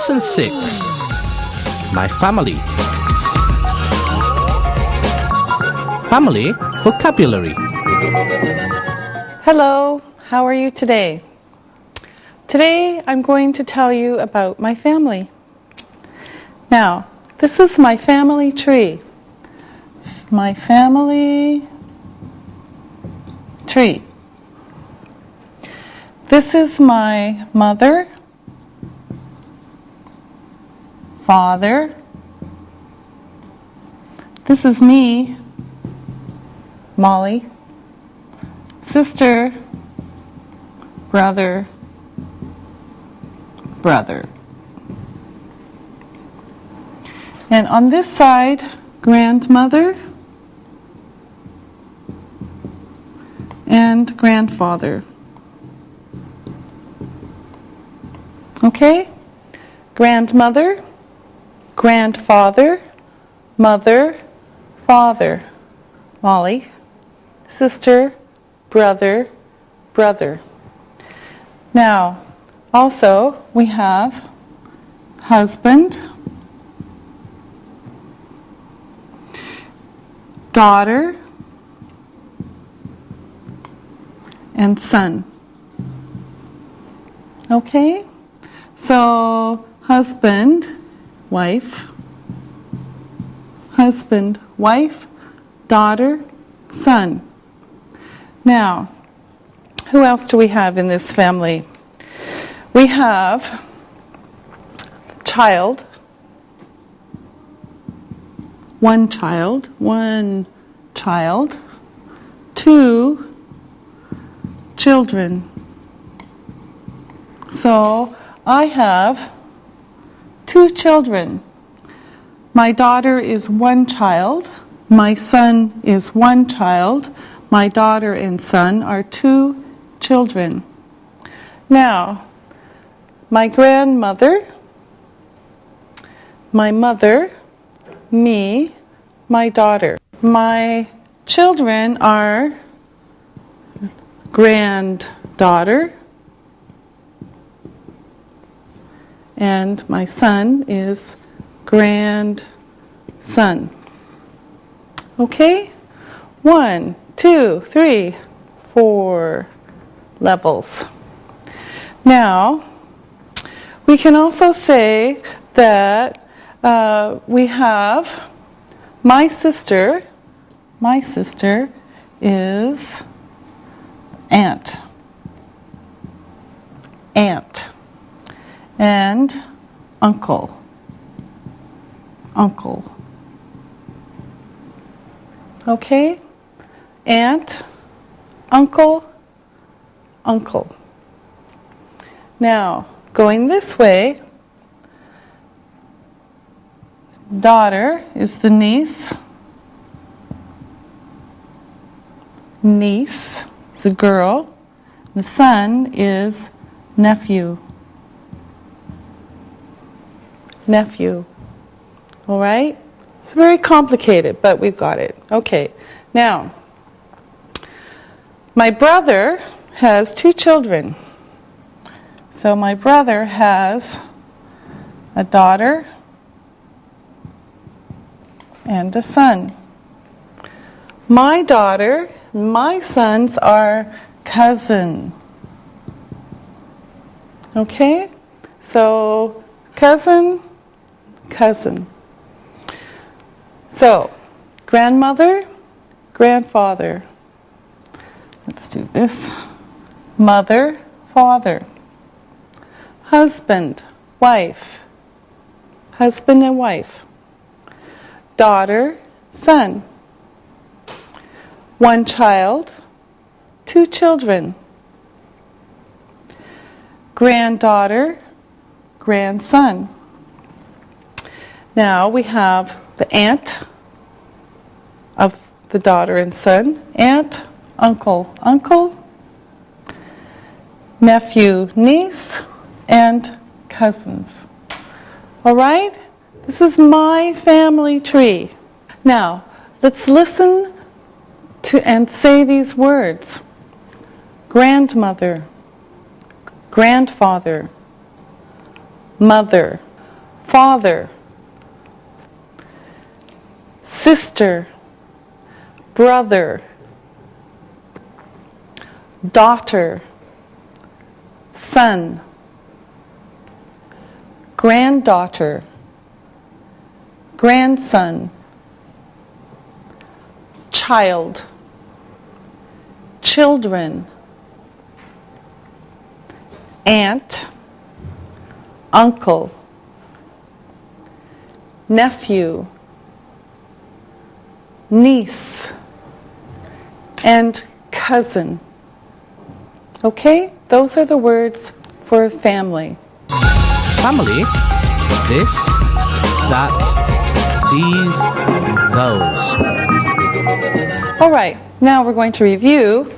Lesson 6. My family. Family vocabulary. Hello, how are you today? Today I'm going to tell you about my family. Now, this is my family tree. My family tree. This is my mother, father. This is me, Molly, sister, brother, brother. And on this side, grandmother and grandfather. Okay? Grandmother, grandfather, mother, father. Molly, sister, brother, brother. Now, also we have husband, daughter, and son. Okay? So, husband, wife, daughter, son. Now, who else do we have in this family? We have child, one child, two children. So, I have two children. My daughter is one child. My son is one child. My daughter and son are two children. Now, my grandmother, my mother, me, my daughter. My children are granddaughter, and my son is grandson. Okay? 1, 2, 3, 4 levels. Now, we can also say that we have my sister is aunt, and uncle. Okay? Aunt, uncle. Now, going this way, daughter is the niece. Niece is a girl. The son is nephew. All right? It's very complicated, but we've got it. Okay. Now, my brother has two children. So my brother has a daughter and a son. My daughter, my sons are cousin. Okay? So cousin. So, grandmother, grandfather. Let's do this. Mother, father. Husband, wife. Husband and wife. Daughter, son. One child, two children. Granddaughter, grandson. Now we have the aunt of the daughter and son, aunt, uncle, nephew, niece, and cousins. All right? This is my family tree. Now, let's listen to and say these words. Grandmother, grandfather, mother, father, sister, brother, daughter, son, granddaughter, grandson, child, children, aunt, uncle, nephew, niece, and cousin. Okay? Those are the words for family. Family. This, that, these, those. All right, now we're going to review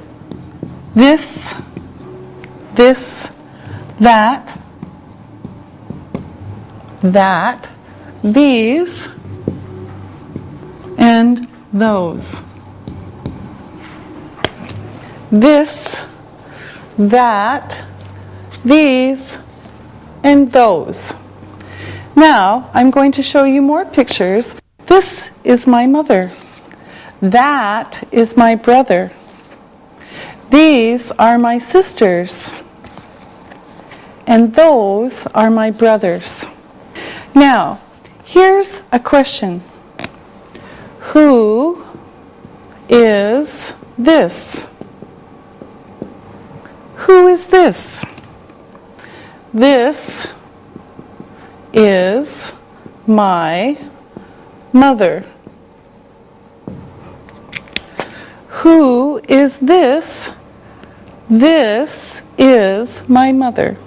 this, that, these, and those. This, that, these, and those. Now, I'm going to show you more pictures. This is my mother. That is my brother. These are my sisters. And those are my brothers. Now, here's a question. Who is this? Who is this? This is my mother. Who is this? This is my mother.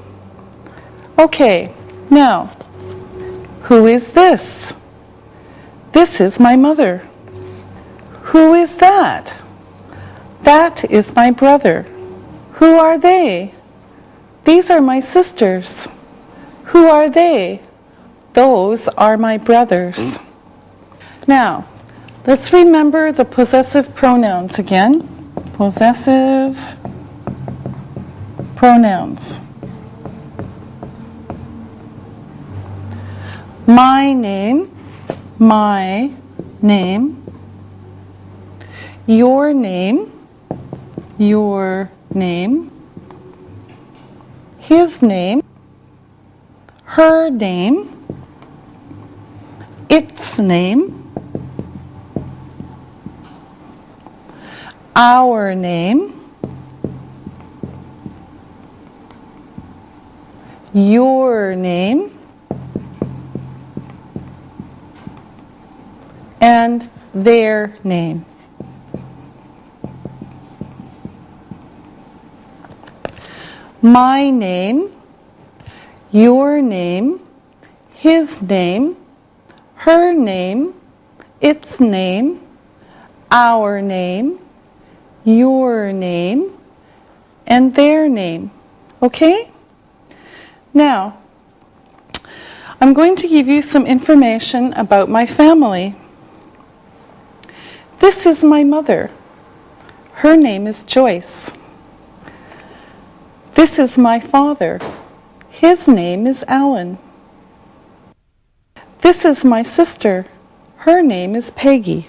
Okay, now, who is this? This is my mother. Who is that? That is my brother. Who are they? These are my sisters. Who are they? Those are my brothers. Now, let's remember the possessive pronouns again. Possessive pronouns. My name, your name, his name, her name, its name, our name, your name, and their name. My name, your name, his name, her name, its name, our name, your name, and their name. Okay? Now, I'm going to give you some information about my family. This is my mother. Her name is Joyce. This is my father. His name is Alan. This is my sister. Her name is Peggy.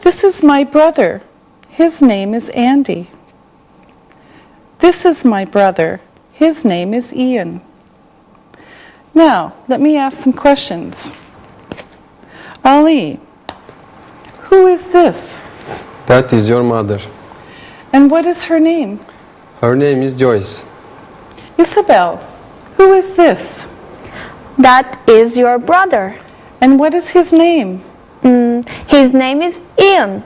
This is my brother. His name is Andy. This is my brother. His name is Ian. Now, let me ask some questions. Ali, who is this? That is your mother. And what is her name? Her name is Joyce. Isabel, who is this? That is your brother. And what is his name? His name is Ian.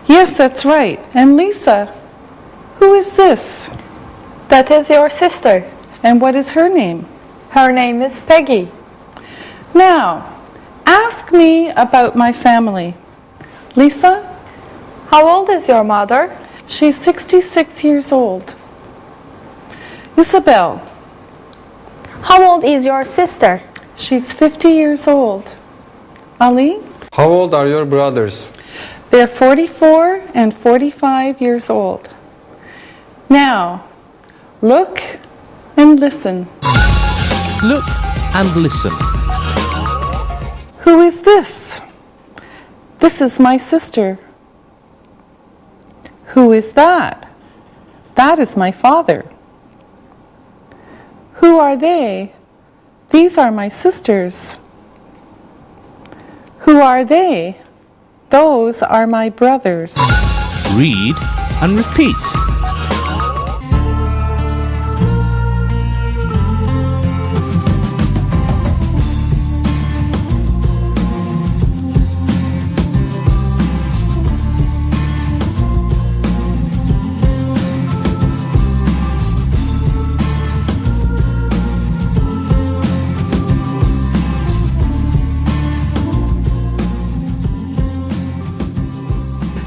Yes, that's right. And Lisa, who is this? That is your sister. And what is her name? Her name is Peggy. Now, ask me about my family. Lisa? How old is your mother? She's 66 years old. Isabel? How old is your sister? She's 50 years old. Ali? How old are your brothers? They're 44 and 45 years old. Now, look and listen. Look and listen. Who is this? This is my sister. Who is that? That is my father. Who are they? These are my sisters. Who are they? Those are my brothers. Read and repeat.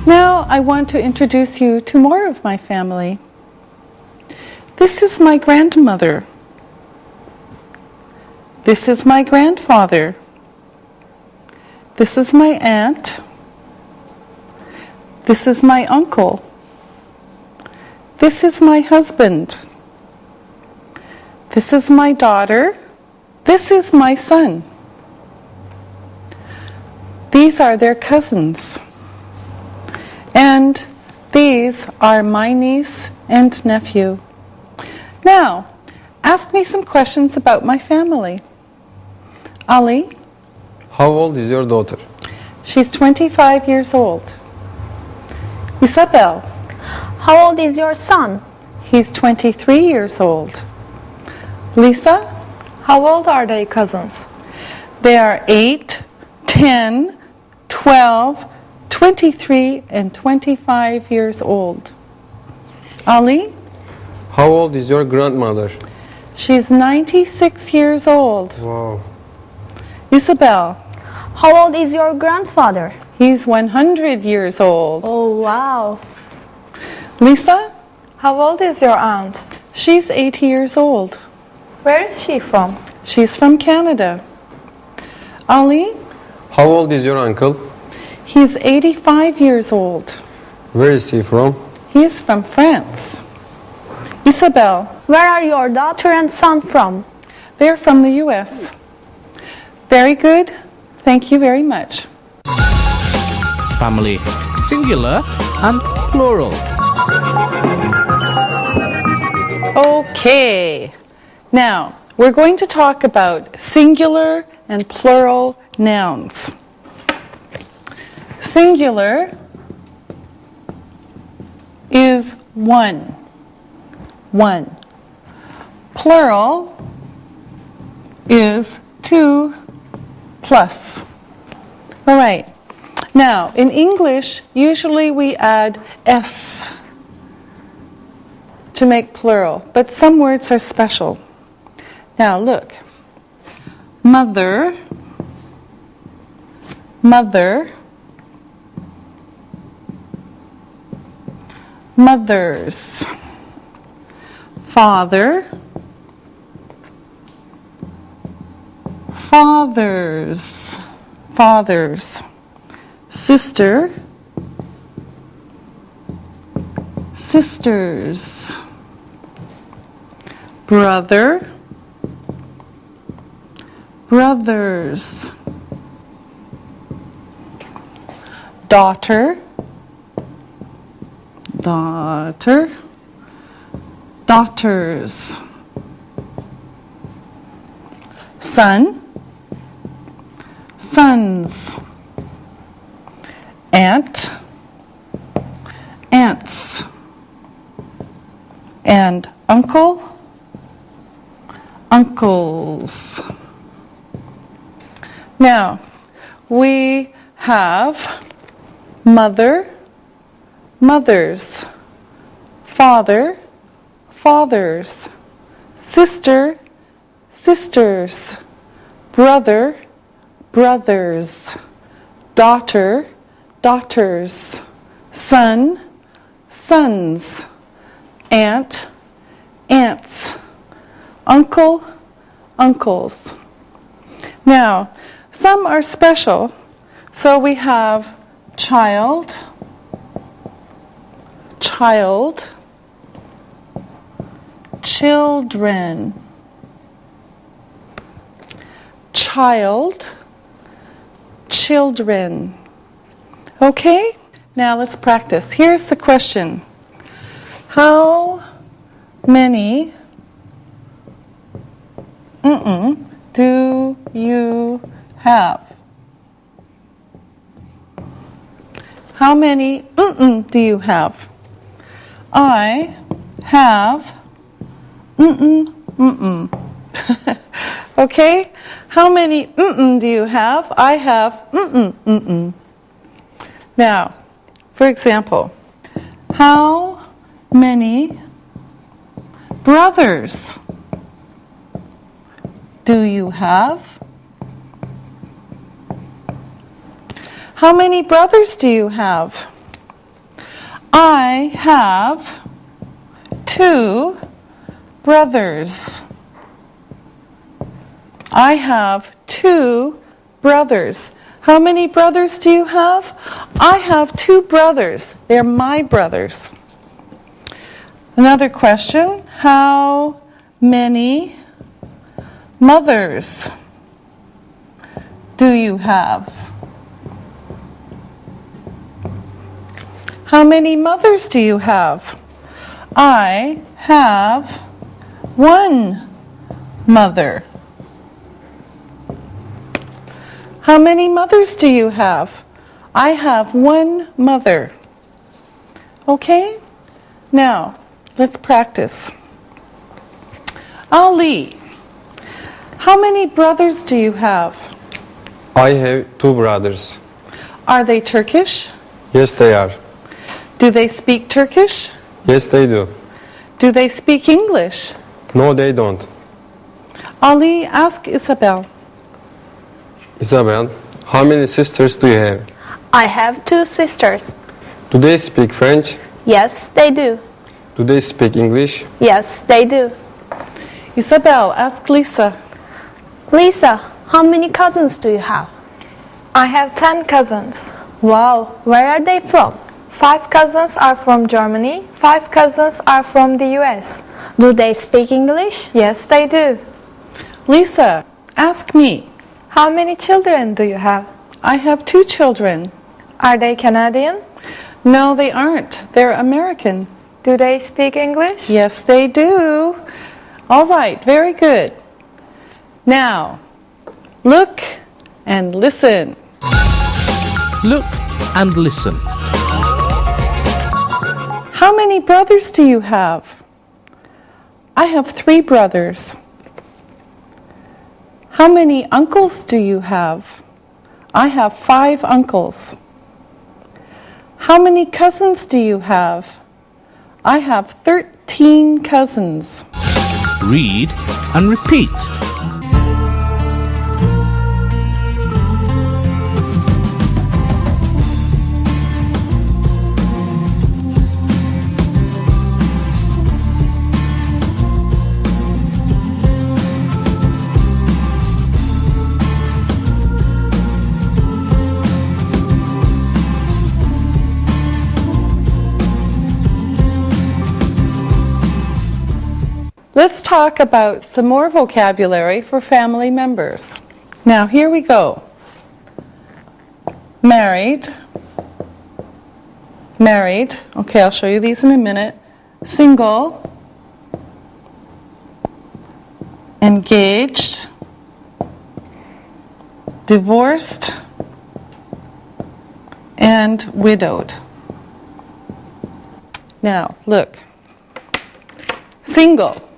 Now I want to introduce you to more of my family. This is my grandmother. This is my grandfather. This is my aunt. This is my uncle. This is my husband. This is my daughter. This is my son. These are their cousins. And these are my niece and nephew. Now, ask me some questions about my family. Ali, How old is your daughter? she's 25 years old. Isabel, How old is your son? he's 23 years old. Lisa, How old are they cousins? they are 8, 10, 12, 23, and 25 years old. Ali, How old is your grandmother? she's 96 years old. Wow. Isabel, How old is your grandfather? he's 100 years old. Oh, wow. Lisa, How old is your aunt? she's 80 years old. Where is she from? She's from Canada. Ali, How old is your uncle? he's 85 years old. Where is he from? He's from France. Isabel, Where are your daughter and son from? they're from the U.S. Very good. Thank you very much. Family, singular and plural. Okay. Now, we're going to talk about singular and plural nouns. Singular is one. One. Plural is two plus. All right. Now, in English, usually we add S to make plural, but some words are special. Now, look. Mother, mother, mothers, father, fathers, fathers, sister, sisters, brother, brothers, daughter, daughter, daughters, son, sons, aunt, aunts, and uncle, uncles. Now, we have mother, mothers, father, fathers, sister, sisters, brother, brothers, daughter, daughters, son, sons, aunt, aunts, uncle, uncles. Now, some are special. So we have child, child, children, child, children. Okay? Now let's practice. Here's the question. How many do you have? How many do you have? I have Okay? How many do you have? I have Now, for example, how many brothers do you have? How many brothers do you have? I have 2 brothers. I have 2 brothers. How many brothers do you have? I have 2 brothers. They're my brothers. Another question. How many mothers do you have? How many mothers do you have? I have 1 mother. How many mothers do you have? I have 1 mother. Okay? Now, let's practice. Ali, how many brothers do you have? I have 2 brothers. Are they Turkish? Yes, they are. Do they speak Turkish? Yes, they do. Do they speak English? No, they don't. Ali, ask Isabel. Isabel, how many sisters do you have? I have 2 sisters. Do they speak French? Yes, they do. Do they speak English? Yes, they do. Isabel, ask Lisa. Lisa, how many cousins do you have? I have 10 cousins. Wow, where are they from? 5 cousins are from Germany. 5 cousins are from the US. Do they speak English? Yes, they do. Lisa, ask me. How many children do you have? I have 2 children. Are they Canadian? No, they aren't. They're American. Do they speak English? Yes, they do. All right, very good. Now, look and listen. Look and listen. How many brothers do you have? I have 3 brothers. How many uncles do you have? I have 5 uncles. How many cousins do you have? I have 13 cousins. Read and repeat. Let's talk about some more vocabulary for family members. Now, here we go. Married. Married. Okay, I'll show you these in a minute. Single. Engaged. Divorced. And widowed. Now, look. Single.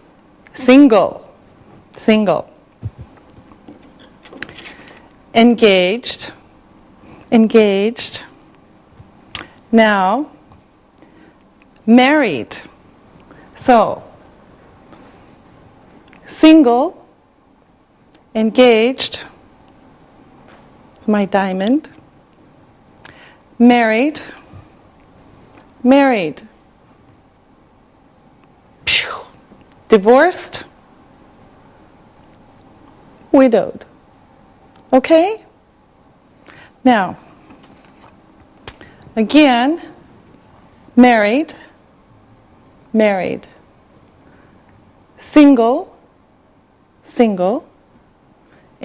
Single, single. Engaged, engaged. Now, married. So, single, engaged, my diamond. Married, married. Divorced, widowed. Okay? Now, again, married, married. Single, single.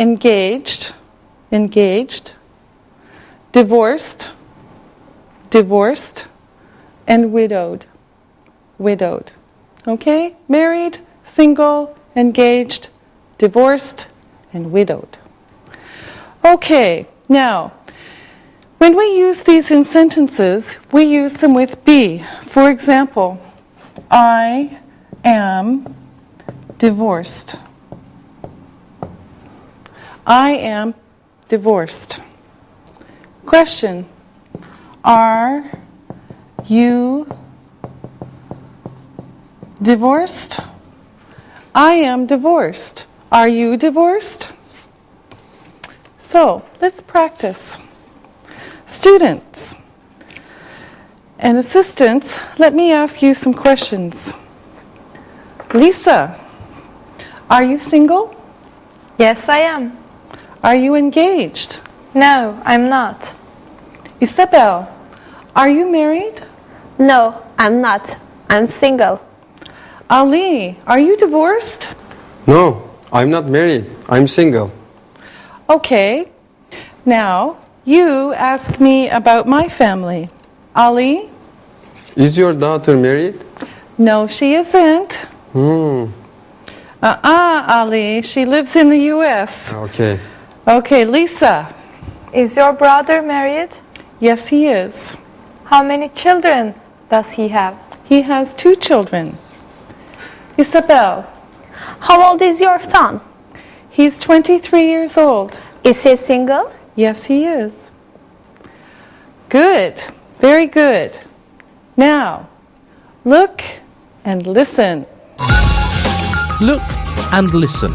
engaged, engaged, divorced, divorced, and widowed, widowed. Okay? Married, single, engaged, divorced, and widowed. Okay, now, when we use these in sentences, we use them with be. For example, I am divorced. I am divorced. Question: are you divorced? I am divorced. Are you divorced? So, let's practice. Students and assistants, let me ask you some questions. Lisa, are you single? Yes, I am. Are you engaged? No, I'm not. Isabel, are you married? No, I'm not. I'm single. Ali, are you divorced? No, I'm not married. I'm single. Okay. Now, you ask me about my family. Ali? Is your daughter married? No, she isn't. Ali, she lives in the U.S. Okay. Okay, Lisa. Is your brother married? Yes, he is. How many children does he have? He has 2 children. Isabel, How old is your son? he's 23 years old. Is he single? Yes, he is. Good. Very good. Now, look and listen. Look and listen.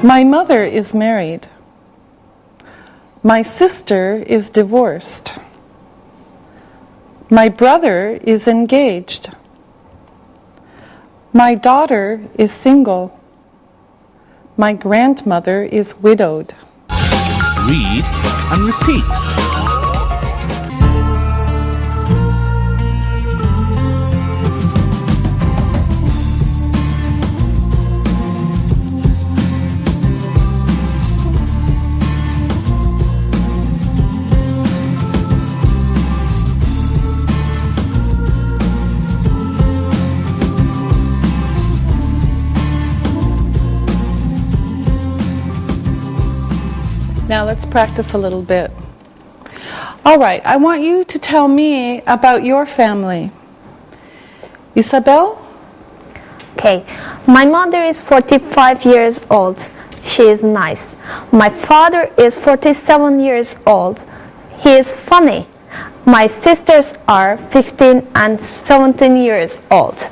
My mother is married. My sister is divorced. My brother is engaged. My daughter is single. My grandmother is widowed. Read and repeat. Now let's practice a little bit. All right, I want you to tell me about your family. Isabel? Okay. My mother is 45 years old. She is nice. My father is 47 years old. He is funny. My sisters are 15 and 17 years old.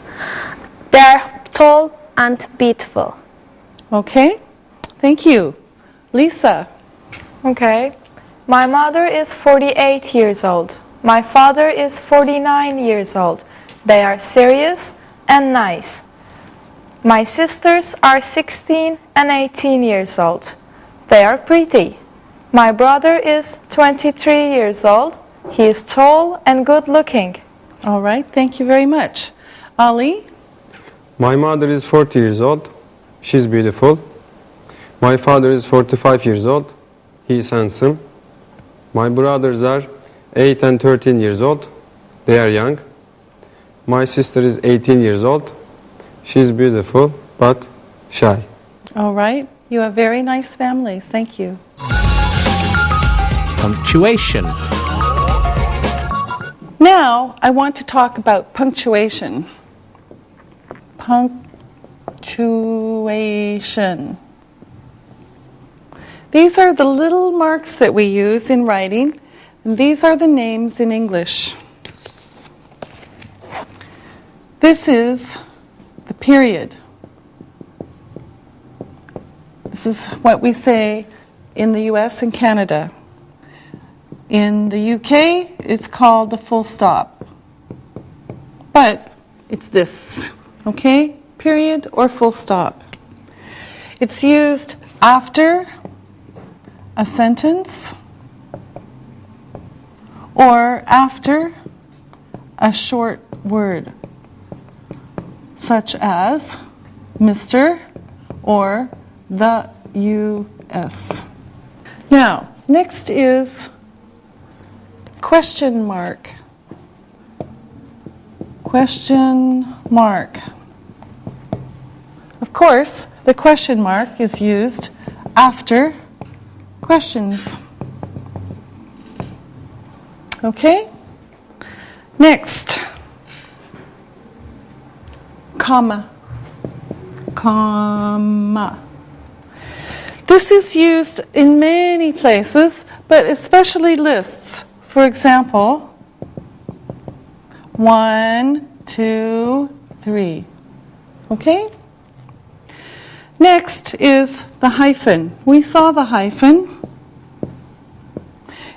They are tall and beautiful. Okay, thank you. Lisa? Okay. My mother is 48 years old. My father is 49 years old. They are serious and nice. My sisters are 16 and 18 years old. They are pretty. My brother is 23 years old. He is tall and good looking. All right, thank you very much. Ali? My mother is 40 years old. She's beautiful. My father is 45 years old. He is handsome. My brothers are 8 and 13 years old. They are young. My sister is 18 years old. She's beautiful but shy. All right, you have very nice families. Thank you. Punctuation. Now, I want to talk about punctuation. Punctuation. These are the little marks that we use in writing, and these are the names in English. This is the period. This is what we say in the US and Canada. In the UK, it's called the full stop. But it's this, okay? Period or full stop. It's used after a sentence or after a short word, such as Mr. or the U.S. Now, next is question mark. Question mark. Of course, the question mark is used after questions. Okay? Next, comma. Comma. This is used in many places, but especially lists. For example, 1, 2, 3. Okay? Next is the hyphen. We saw the hyphen.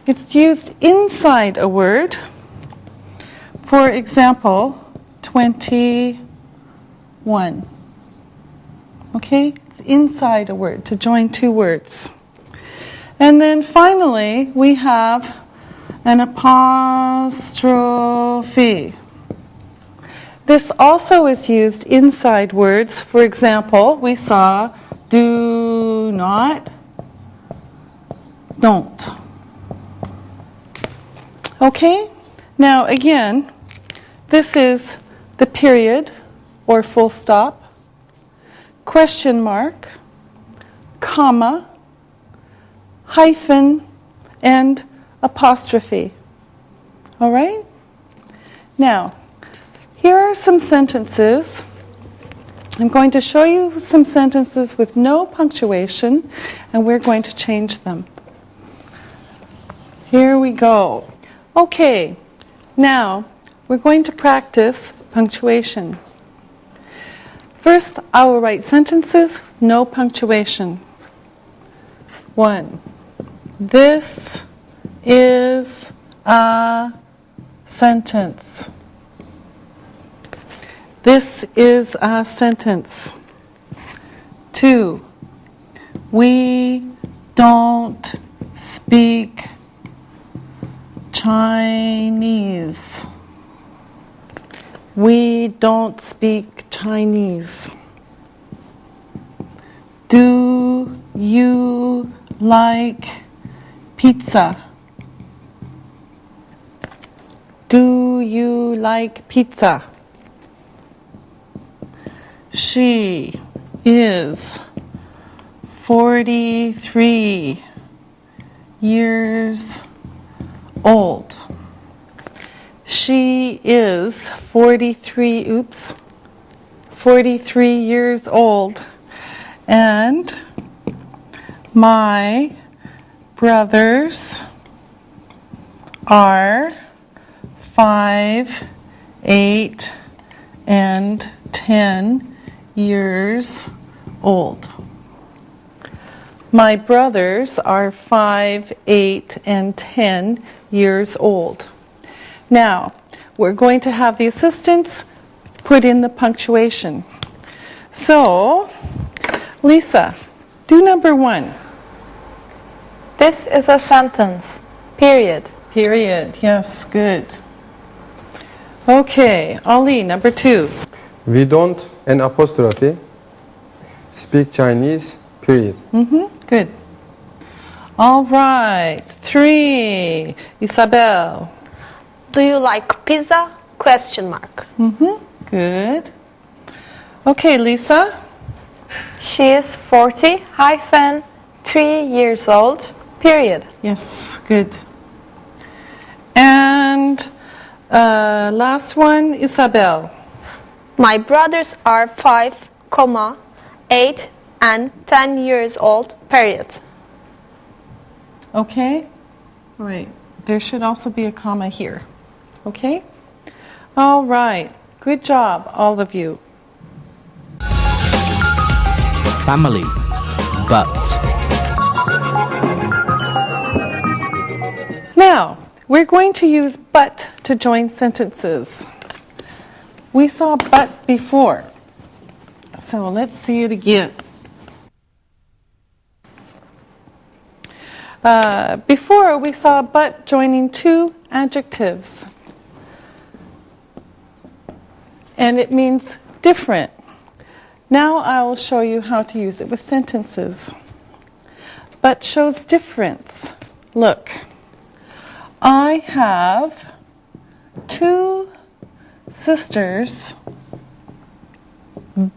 It's used inside a word. For example, 21. Okay? It's inside a word to join two words. And then finally, we have an apostrophe. This also is used inside words. For example, we saw do not, don't. Okay? Now again, this is the period or full stop, question mark, comma, hyphen, and apostrophe. All right? Now, here are some sentences. I'm going to show you some sentences with no punctuation, and we're going to change them. Here we go. Okay, now we're going to practice punctuation. First, I will write sentences, no punctuation. 1. This is a sentence. This is a sentence. 2. We don't speak Chinese. We don't speak Chinese. Do you like pizza? Do you like pizza? She is 43 years old. She is 43 years old. And my brothers are 5, 8, and 10 years old. My brothers are 5, 8, and 10 years old. Now, we're going to have the assistants put in the punctuation. So, Lisa, do number 1. This is a sentence. Period. Period. Yes, good. Okay, Ali, number 2. We don't, an apostrophe, speak Chinese, period. Good. All right, 3. Isabel. Do you like pizza? Question mark. Good. Okay, Lisa. She is 40-3 years old. Period. Yes, good. And last one, Isabel. My brothers are 5, 8, and 10 years old. Period. Okay. All right. There should also be a comma here. Okay? All right. Good job, all of you. Family. But. Now, we're going to use but to join sentences. We saw but before. So let's see it again. Before, we saw but joining two adjectives. And it means different. Now I will show you how to use it with sentences, but shows difference. Look, I have 2 sisters,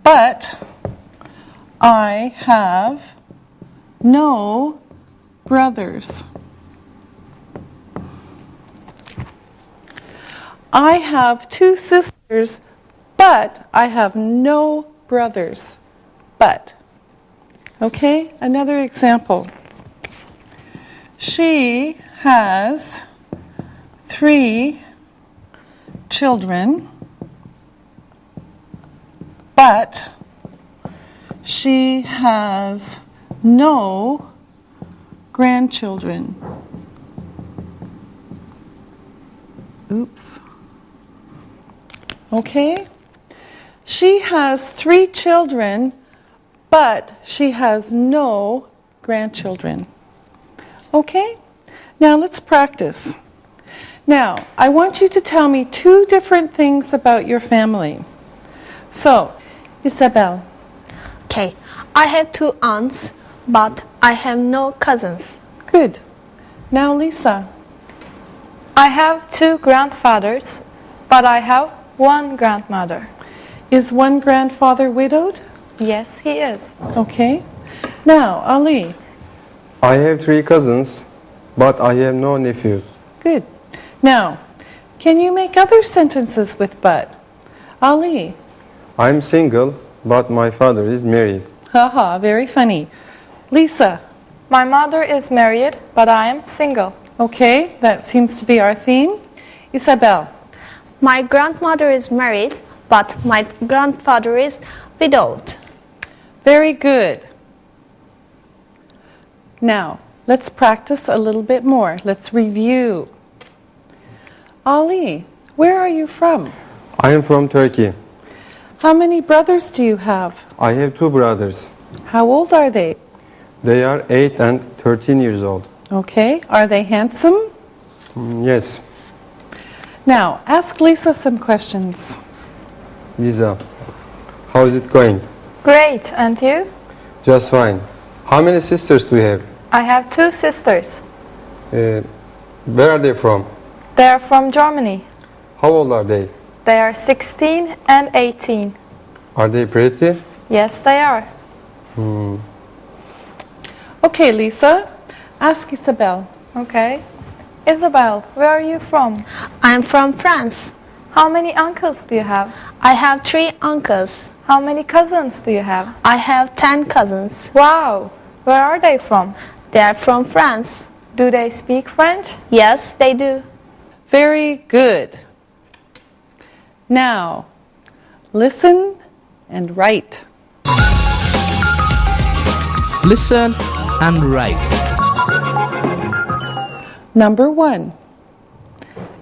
but I have no brothers. I have 2 sisters, but I have no brothers. But. Okay, another example. She has 3 children, but she has no grandchildren. Oops. Okay? She has 3 children, but she has no grandchildren. Okay? Now let's practice. Now, I want you to tell me 2 different things about your family. So, Isabel. Okay. I have 2 aunts, but I have no cousins. Good. Now, Lisa. I have 2 grandfathers, but I have 1 grandmother. Is one grandfather widowed? Yes, he is. Okay. Now, Ali. I have 3 cousins, but I have no nephews. Good. Now, can you make other sentences with but? Ali. I'm single, but my father is married. Haha, very funny. Lisa. My mother is married, but I am single. Okay, that seems to be our theme. Isabel. My grandmother is married, but my grandfather is widowed. Very good. Now, let's practice a little bit more. Let's review. Ali, where are you from? I am from Turkey. How many brothers do you have? I have 2 brothers. How old are they? They are 8 and 13 years old. Okay, are they handsome? Yes. Now, ask Lisa some questions. Lisa, how is it going? Great, and you? Just fine. How many sisters do you have? I have 2 sisters. Where are they from? They are from Germany. How old are they? They are 16 and 18. Are they pretty? Yes, they are. Okay, Lisa, ask Isabel. Okay. Isabel, where are you from? I am from France. How many uncles do you have? I have 3 uncles. How many cousins do you have? I have 10 cousins. Wow! Where are they from? They are from France. Do they speak French? Yes, they do. Very good. Now, listen and write. Listen and write. Number 1.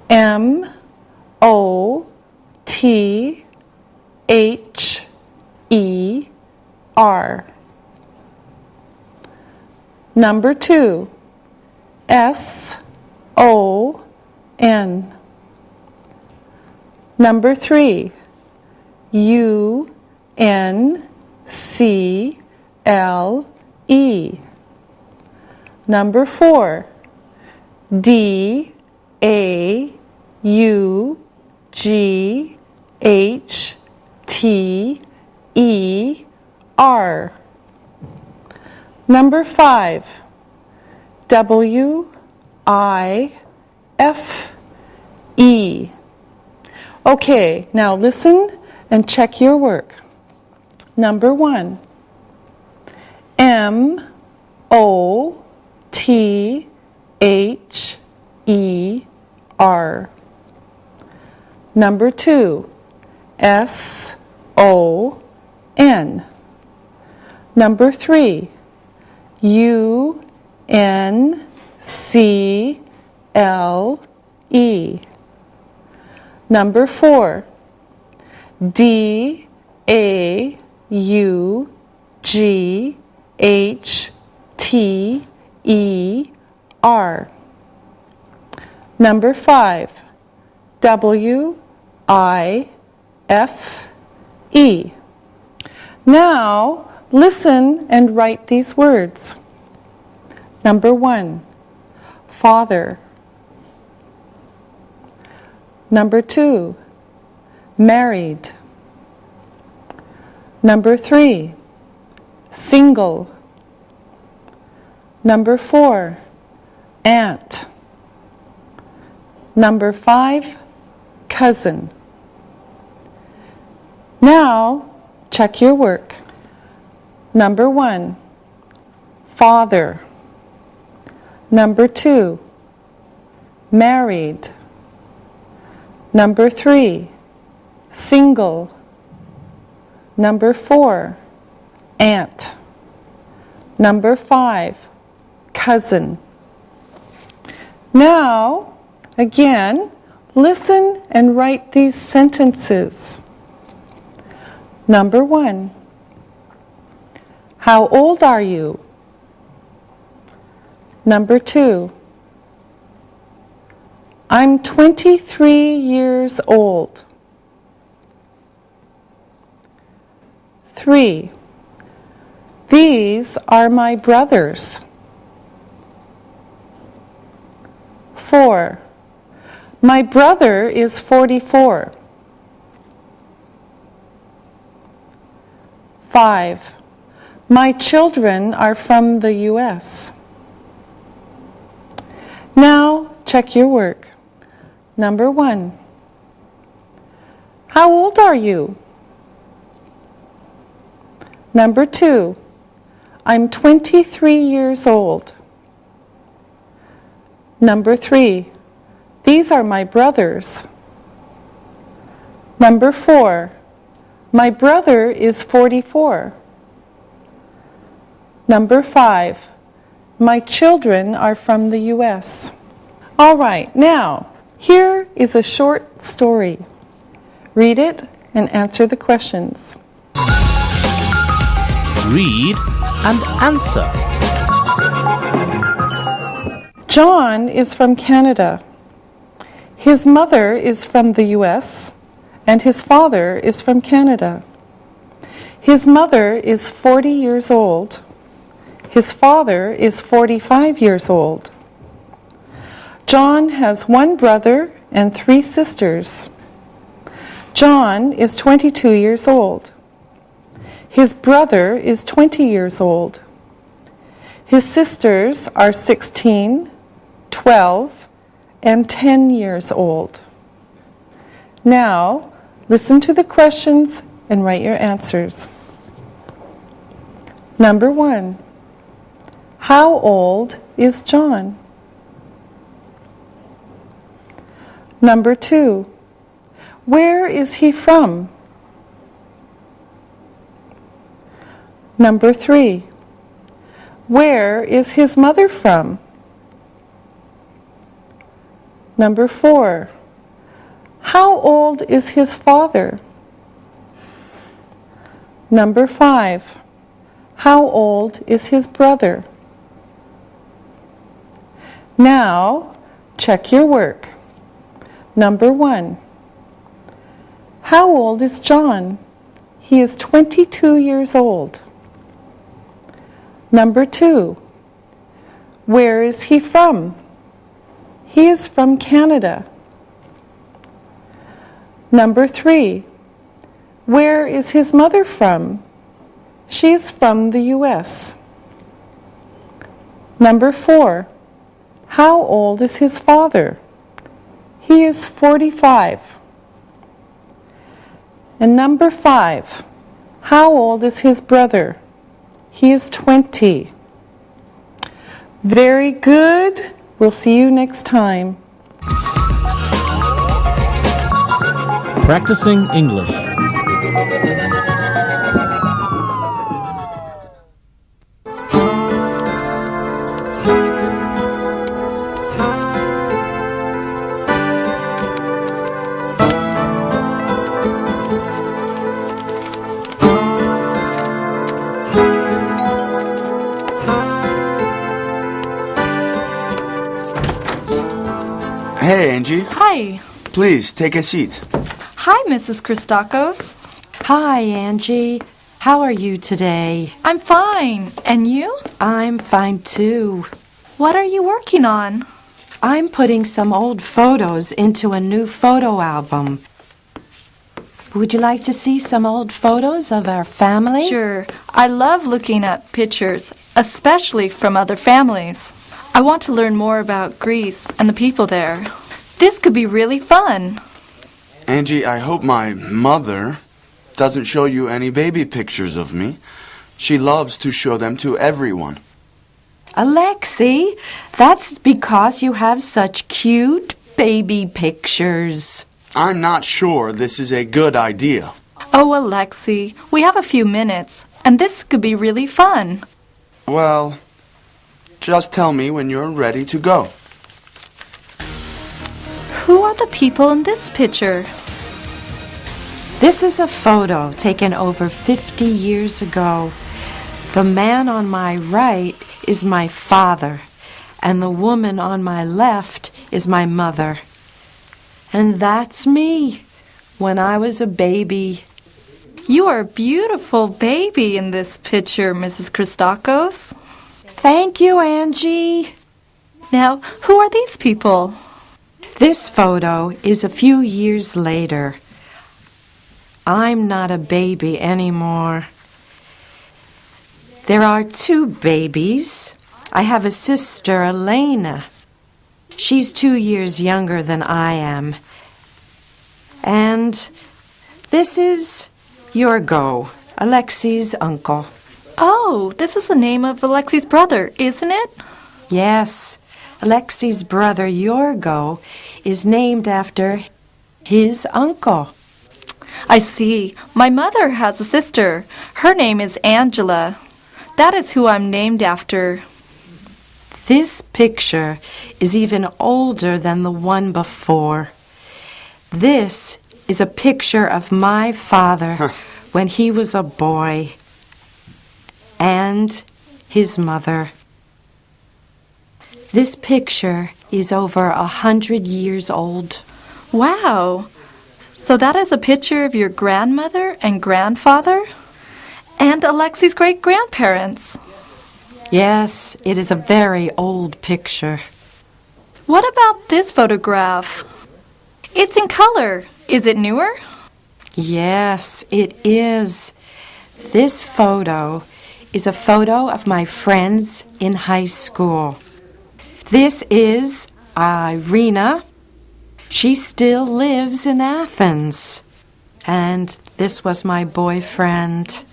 M-O-T-H-E-R. Number 2. S-O-N. Number 3. U-N-C-L-E. Number 4. D-A-U-G-H-T-E-R. Number 5. W-I-F-E. Okay, now listen and check your work. Number 1. M-O-T-H-E-R. Number 2. S-O-N. Number 3. U-N-C-L-E. Number 4. D-A-U-G-H-T-E-R. Number 5. W-I-F-E. Now, listen and write these words. Number 1, father. Number 2, married. Number 3, single. Number 4, aunt. Number 5, cousin. Now, check your work. Number 1, father. Number 2, married. Number 3, single. Number 4, aunt. Number 5, cousin. Now, again, listen and write these sentences. Number 1, how old are you? Number 2, I'm 23 years old. 3, these are my brothers. 4, my brother is 44. 5, my children are from the U.S. Now, check your work. Number 1, how old are you? Number 2, I'm 23 years old. Number 3, these are my brothers. Number 4, my brother is 44. Number 5, my children are from the U.S. All right, now, here is a short story. Read it and answer the questions. Read and answer. John is from Canada. His mother is from the U.S. and his father is from Canada. His mother is 40 years old. His father is 45 years old. John has 1 brother and 3 sisters. John is 22 years old. His brother is 20 years old. His sisters are 16, 12, and 10 years old. Now, listen to the questions and write your answers. Number 1, how old is John? Number 2, where is he from? Number 3, where is his mother from? Number 4, how old is his father? Number 5, how old is his brother? Now, check your work. Number 1, how old is John? He is 22 years old. Number 2, where is he from? He is from Canada. Number 3, where is his mother from? She's from the U.S. Number 4, how old is his father? He is 45. And number 5, how old is his brother? He is 20. Very good. We'll see you next time. Practicing English. Hey, Angie. Hi. Please, take a seat. Hi, Mrs. Christakos. Hi, Angie. How are you today? I'm fine. And you? I'm fine too. What are you working on? I'm putting some old photos into a new photo album. Would you like to see some old photos of our family? Sure. I love looking at pictures, especially from other families. I want to learn more about Greece and the people there. This could be really fun. Angie, I hope my mother doesn't show you any baby pictures of me. She loves to show them to everyone. Alexi, that's because you have such cute baby pictures. I'm not sure this is a good idea. Oh, Alexi, we have a few minutes, and this could be really fun. Well, just tell me when you're ready to go. Who are the people in this picture? This is a photo taken over 50 years ago. The man on my right is my father, and the woman on my left is my mother. And that's me when I was a baby. You are a beautiful baby in this picture, Mrs. Christakos. Thank you, Angie. Now, who are these people? This photo is a few years later. I'm not a baby anymore. There are two babies. I have a sister, Elena. She's 2 years younger than I am. And this is Yorgo, Alexi's uncle. Oh, this is the name of Alexi's brother, isn't it? Yes, Alexi's brother Yorgo is named after his uncle. I see. My mother has a sister. Her name is Angela. That is who I'm named after. This picture is even older than the one before. This is a picture of my father when he was a boy, and his mother. This picture is over 100 years old. Wow. So that is a picture of your grandmother and grandfather? And Alexi's great-grandparents. Yes, it is a very old picture. What about this photograph? It's in color. Is it newer? Yes, it is. This photo is a photo of my friends in high school. This is Irina. She still lives in Athens. And this was my boyfriend,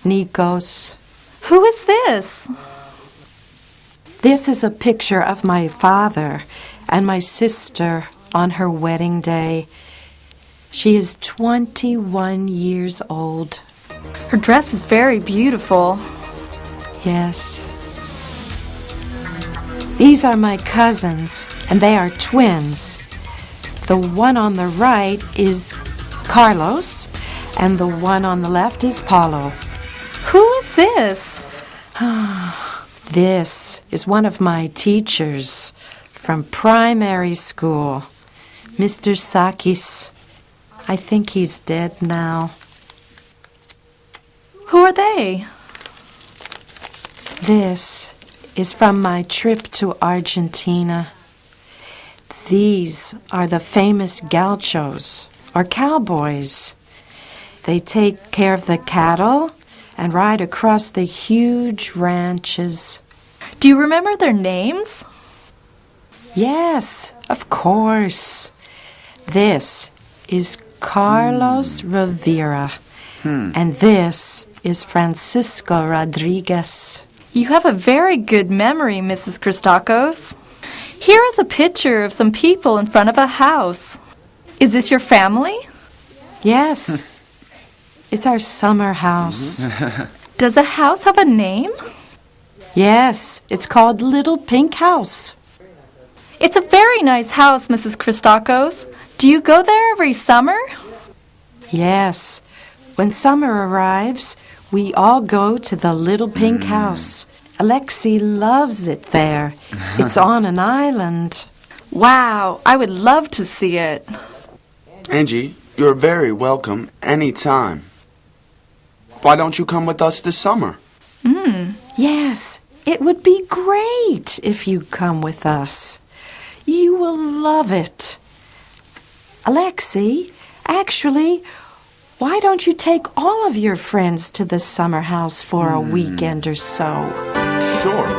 Nikos. Who is this? This is a picture of my father and my sister on her wedding day. She is 21 years old. Her dress is very beautiful. Yes. These are my cousins, and they are twins. The one on the right is Carlos, and the one on the left is Paulo. Who is this? This is one of my teachers from primary school, Mr. Sakis. I think he's dead now. Who are they? This is from my trip to Argentina. These are the famous gauchos, or cowboys. They take care of the cattle and ride across the huge ranches. Do you remember their names? Yes, of course. This is Carlos Rivera, and this is Francisco Rodriguez. You have a very good memory, Mrs. Christakos. Here is a picture of some people in front of a house. Is this your family? Yes, it's our summer house. Does the house have a name? Yes, it's called Little Pink House. It's a very nice house, Mrs. Christakos. Do you go there every summer? Yes, when summer arrives, we all go to the Little Pink House. Alexi loves it there. It's on an island. Wow, I would love to see it. Angie, you're very welcome anytime. Why don't you come with us this summer? Yes, it would be great if you come with us. You will love it. Alexei, actually, why don't you take all of your friends to the summer house for a weekend or so? Sure.